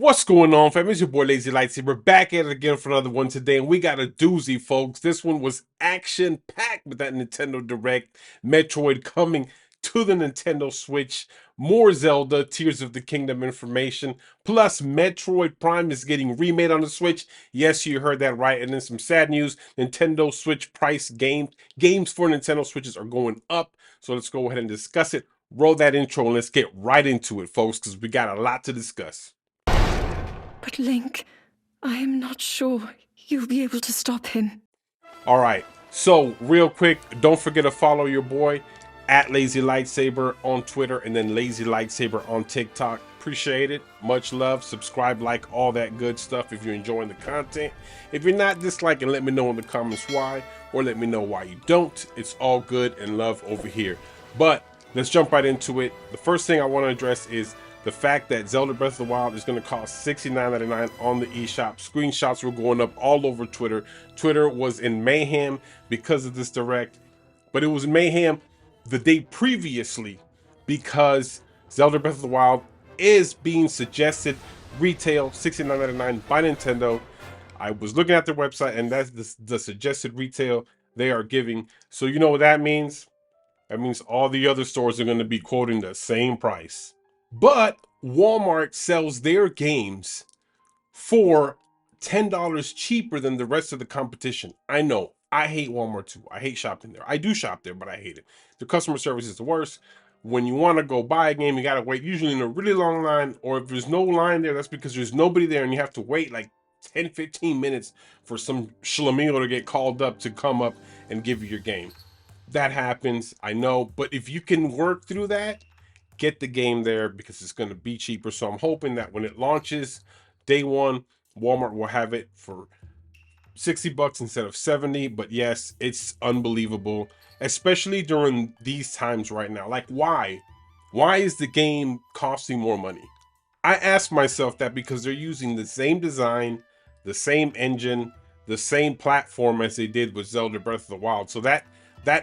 What's going on, fam? It's your boy Lazy Lightsaber back at it again for another one today, and we got a doozy, folks. This one was action-packed with that Nintendo Direct. Metroid coming to the Nintendo Switch. More Zelda, Tears of the Kingdom information. Plus, Metroid Prime is getting remade on the Switch. Yes, you heard that right. And then some sad news. Nintendo Switch price games for Nintendo Switches are going up. So let's go ahead and discuss it. Roll that intro and let's get right into it, folks, because we got a lot to discuss. But Link, I am not sure you'll be able to stop him. All right. So real quick, don't forget to follow your boy at Lazy Lightsaber on Twitter and then Lazy Lightsaber on TikTok. Appreciate it. Much love. Subscribe, like, all that good stuff if you're enjoying the content. If you're not disliking, let me know in the comments why, or let me know why you don't. It's all good and love over here. But let's jump right into it. The first thing I want to address is the fact that Zelda Breath of the Wild is going to cost $69.99 on the eShop. Screenshots were going up all over Twitter. Twitter was in mayhem because of this direct, but it was mayhem the day previously because Zelda Breath of the Wild is being suggested retail $69.99 by Nintendo. I was looking at their website and that's the suggested retail they are giving. So you know what that means? That means all the other stores are going to be quoting the same price. But Walmart sells their games for $10 cheaper than the rest of the competition. I know. I hate Walmart too. I hate shopping there. I do shop there, but I hate it. The customer service is the worst. When you want to go buy a game, you got to wait usually in a really long line, or if there's no line there, that's because there's nobody there and you have to wait like 10, 15 minutes for some schlemiel to get called up to come up and give you your game. That happens, I know, but if you can work through that, get the game there because it's going to be cheaper. So I'm hoping that when it launches day one, Walmart will have it for 60 bucks instead of 70. But yes, it's unbelievable, especially during these times right now. Like, why is the game costing more money? I ask myself that because they're using the same design, the same engine, the same platform as they did with Zelda Breath of the Wild. So that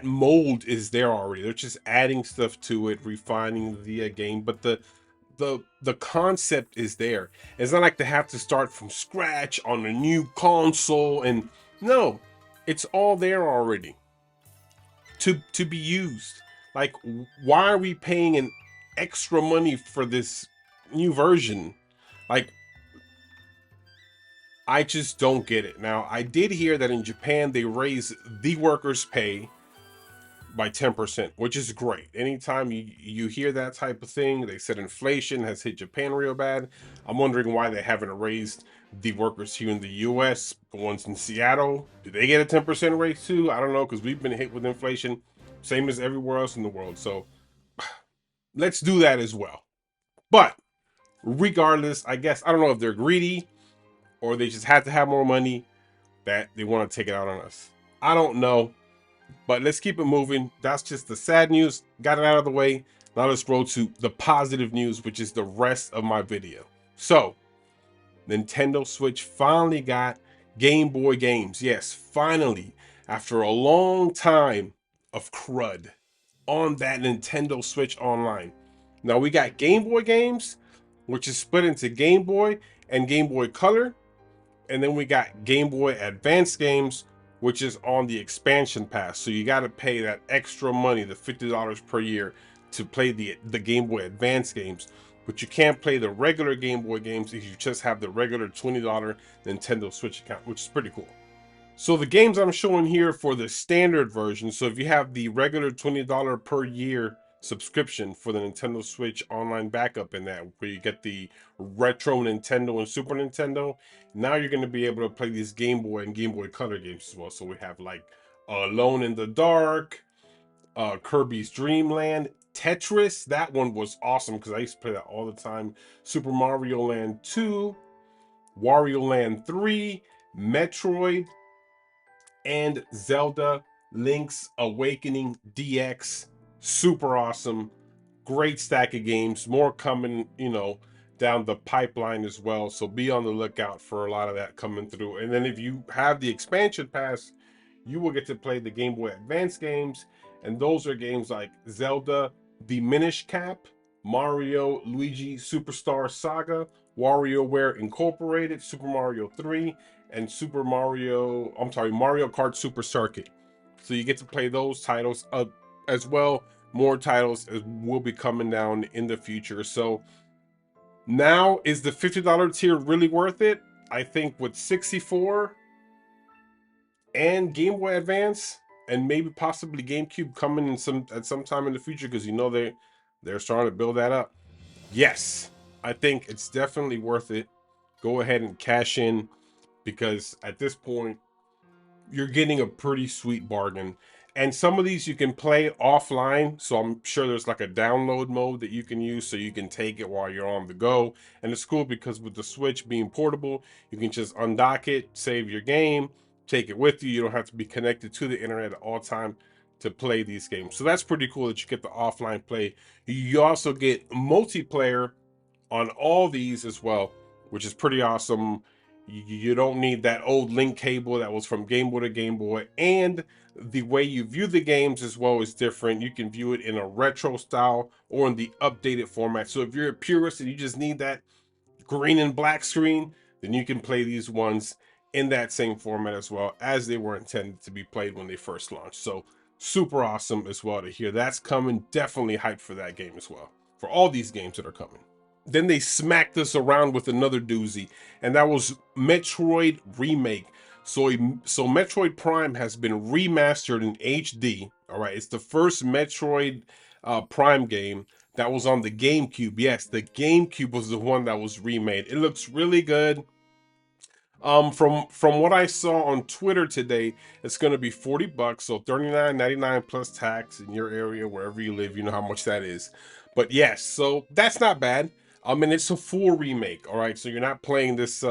mold is there already. They're just adding stuff to it, refining the game, but the concept is there. It's not like they have to start from scratch on a new console, and no, it's all there already to be used. Like, why are we paying an extra money for this new version? Like, I just don't get it. Now, I did hear that in Japan they raised the workers' pay by 10%, which is great. Anytime you hear that type of thing, they said inflation has hit Japan real bad. I'm wondering why they haven't raised the workers here in the US. The ones in Seattle, do they get a 10% raise too? I don't know, because we've been hit with inflation, same as everywhere else in the world. So let's do that as well. But regardless, I guess, I don't know if they're greedy or they just had to have more money that they want to take it out on us. I don't know. But let's keep it moving. That's just the sad news. Got it out of the way. Now let's roll to the positive news, which is the rest of my video. So, Nintendo Switch finally got Game Boy games. Yes, finally, after a long time of crud on that Nintendo Switch Online. Now we got Game Boy games, which is split into Game Boy and Game Boy Color. And then we got Game Boy Advance games, which is on the expansion pass. So you got to pay that extra money, the $50 per year, to play the Game Boy Advance games. But you can't play the regular Game Boy games if you just have the regular $20 Nintendo Switch account, which is pretty cool. So the games I'm showing here for the standard version, so if you have the regular $20 per year subscription for the Nintendo Switch online backup in that, where you get the retro Nintendo and Super Nintendo, now you're going to be able to play these Game Boy and Game Boy Color games as well. So we have like Alone in the Dark, Kirby's Dream Land, Tetris. That one was awesome because I used to play that all the time. Super Mario Land 2, Wario Land 3, Metroid, and Zelda Link's Awakening DX. Super awesome. Great stack of games. More coming, down the pipeline as well. So be on the lookout for a lot of that coming through. And then if you have the expansion pass, you will get to play the Game Boy Advance games. And those are games like Zelda, The Minish Cap, Mario, Luigi, Superstar Saga, WarioWare Incorporated, Super Mario 3, and Mario Kart Super Circuit. So you get to play those titles as well. More titles will be coming down in the future. So now, is the $50 tier really worth it? I think with 64 and Game Boy Advance and maybe possibly GameCube coming at some time in the future, because they're starting to build that up. Yes, I think it's definitely worth it. Go ahead and cash in, because at this point you're getting a pretty sweet bargain. And some of these you can play offline, so I'm sure there's like a download mode that you can use so you can take it while you're on the go. And it's cool because with the Switch being portable, you can just undock it, save your game, take it with you. You don't have to be connected to the internet at all time to play these games. So that's pretty cool that you get the offline play. You also get multiplayer on all these as well, which is pretty awesome. You don't need that old link cable that was from Game Boy to Game Boy, and the way you view the games as well is different. You can view it in a retro style or in the updated format. So if you're a purist and you just need that green and black screen, then you can play these ones in that same format as well, as they were intended to be played when they first launched. So super awesome as well to hear that's coming. Definitely hyped for that game as well, for all these games that are coming. Then they smacked us around with another doozy, and that was Metroid Remake. So Metroid Prime has been remastered in HD. All right, it's the first Metroid Prime game that was on the GameCube. Yes, the GameCube was the one that was remade. It looks really good. From what I saw on Twitter today, it's gonna be $40, so $39.99 plus tax in your area, wherever you live. You know how much that is. But yes, so that's not bad. I mean, it's a full remake. All right, so you're not playing this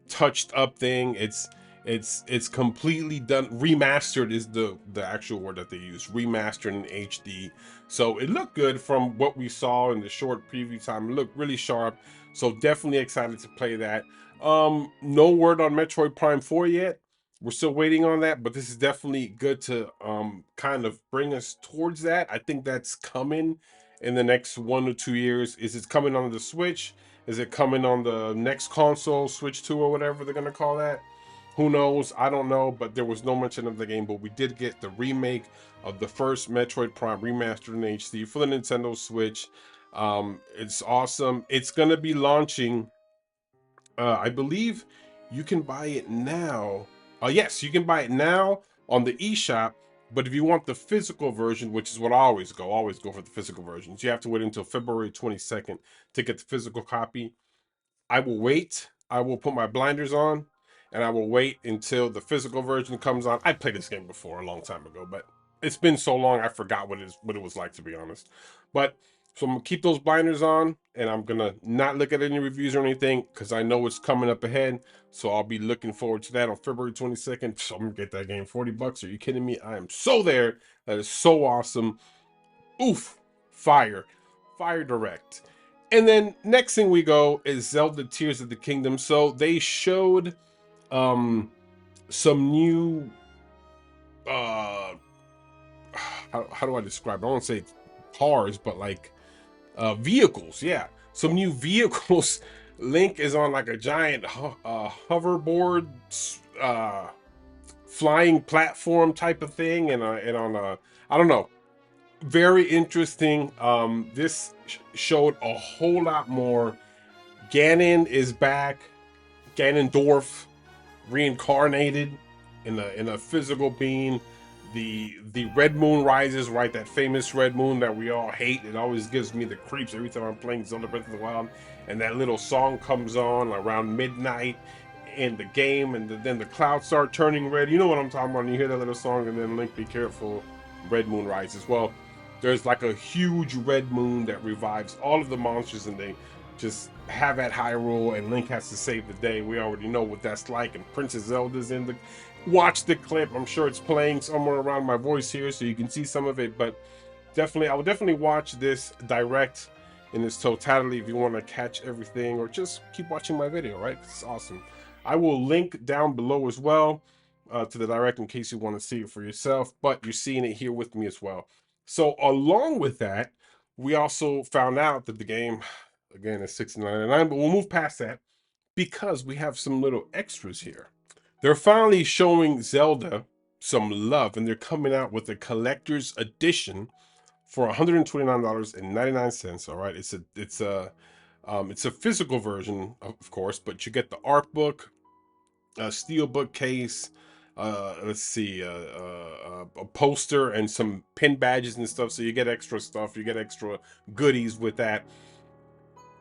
touched up thing. It's completely done. Remastered is the actual word that they use. Remastered in HD. So it looked good from what we saw in the short preview time. It looked really sharp. So definitely excited to play that. No word on Metroid Prime 4 yet. We're still waiting on that, but this is definitely good to kind of bring us towards that. I think that's coming in the next 1 or 2 years. Is it coming on the Switch? Is it coming on the next console, Switch 2 or whatever they're gonna call that? Who knows? I don't know, but there was no mention of the game. But we did get the remake of the first Metroid Prime remastered in HD for the Nintendo Switch. It's awesome. It's gonna be launching. I believe you can buy it now. Yes, you can buy it now on the eShop. But if you want the physical version, which is what I always go for the physical versions. You have to wait until February 22nd to get the physical copy. I will wait. I will put my blinders on, and I will wait until the physical version comes on. I played this game before a long time ago, but it's been so long I forgot what it was like, to be honest. But so I'm gonna keep those blinders on, and I'm gonna not look at any reviews or anything because I know it's coming up ahead. So I'll be looking forward to that on February 22nd. So I'm gonna get that game $40. Are you kidding me? I am so there. That is so awesome. Oof, fire, fire direct. And then next thing we go is Zelda Tears of the Kingdom. So they showed some new how do I describe it? I don't say cars, but like vehicles. Yeah, some new vehicles. Link is on like a giant hoverboard flying platform type of thing, and on a, I don't know, very interesting. This showed a whole lot more. Ganon is back. Ganondorf reincarnated in a physical being. The red moon rises, right? That famous red moon that we all hate. It always gives me the creeps every time I'm playing Zelda Breath of the Wild. And that little song comes on around midnight in the game, and then the clouds start turning red. You know what I'm talking about. You hear that little song, and then Link, be careful, red moon rises. Well, there's like a huge red moon that revives all of the monsters, and they just have at Hyrule, and Link has to save the day. We already know what that's like, and Princess Zelda's in the. Watch the clip. I'm sure it's playing somewhere around my voice here, so you can see some of it. But definitely, I will definitely watch this direct in its totality if you want to catch everything, or just keep watching my video. Right? It's awesome. I will link down below as well to the direct in case you want to see it for yourself. But you're seeing it here with me as well. So along with that, we also found out that the game Again, it's $16.99, but we'll move past that because we have some little extras here. They're finally showing Zelda some love, and they're coming out with a collector's edition for $129.99. All right, it's a physical version, of course, but you get the art book, a Steelbook case, let's see, a poster and some pin badges and stuff. So you get extra stuff, you get extra goodies with that.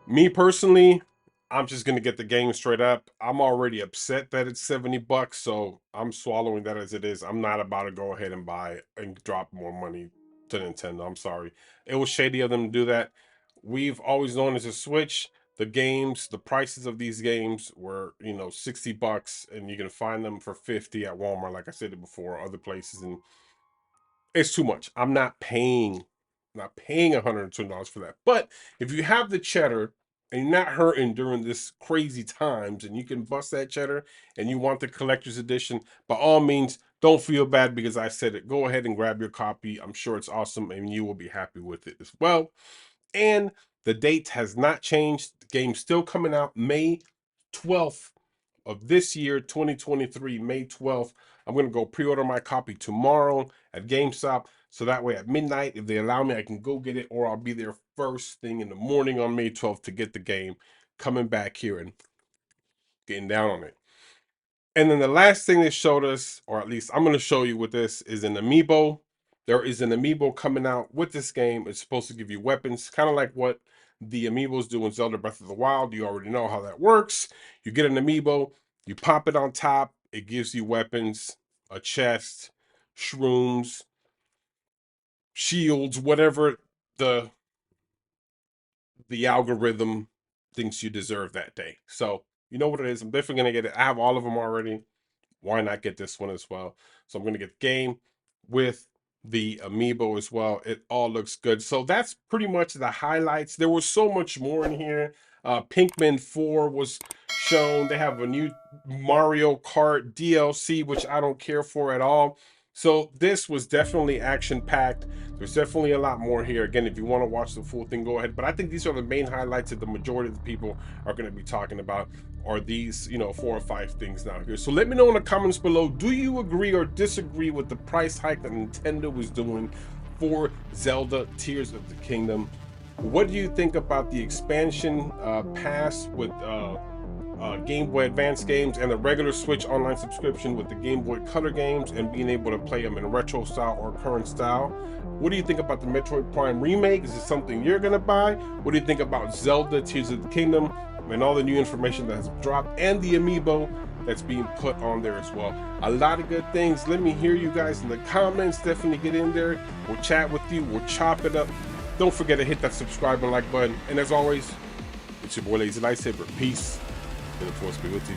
Me personally, I'm just gonna get the game straight up. I'm already upset that it's $70, so I'm swallowing that as it is. I'm not about to go ahead and buy and drop more money to Nintendo. I'm sorry. It was shady of them to do that. We've always known as a Switch, the games, the prices of these games were, you know, $60, and you can find them for 50 at Walmart, like I said before, other places, and it's too much. I'm not paying $120 for that. But if you have the cheddar and you're not hurting during this crazy times, and you can bust that cheddar and you want the collector's edition, by all means, don't feel bad because I said it. Go ahead and grab your copy. I'm sure it's awesome and you will be happy with it as well. And the date has not changed. The game's still coming out May 12th of this year, 2023, May 12th. I'm going to go pre-order my copy tomorrow at GameStop. So that way at midnight, if they allow me, I can go get it, or I'll be there first thing in the morning on May 12th to get the game, coming back here and getting down on it. And then the last thing they showed us, or at least I'm going to show you with this, is an amiibo. There is an amiibo coming out with this game. It's supposed to give you weapons, kind of like what the amiibos do in Zelda Breath of the Wild. You already know how that works. You get an amiibo, you pop it on top, it gives you weapons, a chest, shrooms, shields, whatever the algorithm thinks you deserve that day. So you know what it is. I'm definitely gonna get it. I have all of them already. Why not get this one as well? So I'm gonna get the game with the amiibo as well. It all looks good. So that's pretty much the highlights. There was so much more in here. Pinkman 4 was shown. They have a new Mario Kart DLC, which I don't care for at all. So this was definitely action-packed. There's definitely a lot more here. Again, if you want to watch the full thing, go ahead. But I think these are the main highlights that the majority of the people are going to be talking about, are these, you know, 4 or 5 things now here. So let me know in the comments below, do you agree or disagree with the price hike that Nintendo was doing for Zelda Tears of the Kingdom? What do you think about the expansion pass with Game Boy Advance games and the regular Switch online subscription with the Game Boy Color games and being able to play them in retro style or current style? What do you think about the Metroid Prime remake? Is it something you're gonna buy? What do you think about Zelda Tears of the Kingdom and all the new information that has dropped, and the amiibo that's being put on there as well? A lot of good things. Let me hear you guys in the comments. Definitely get in there. We'll chat with you. We'll chop it up. Don't forget to hit that subscribe and like button. And as always, it's your boy Lazy Lightsaber. Peace. And the force be with you.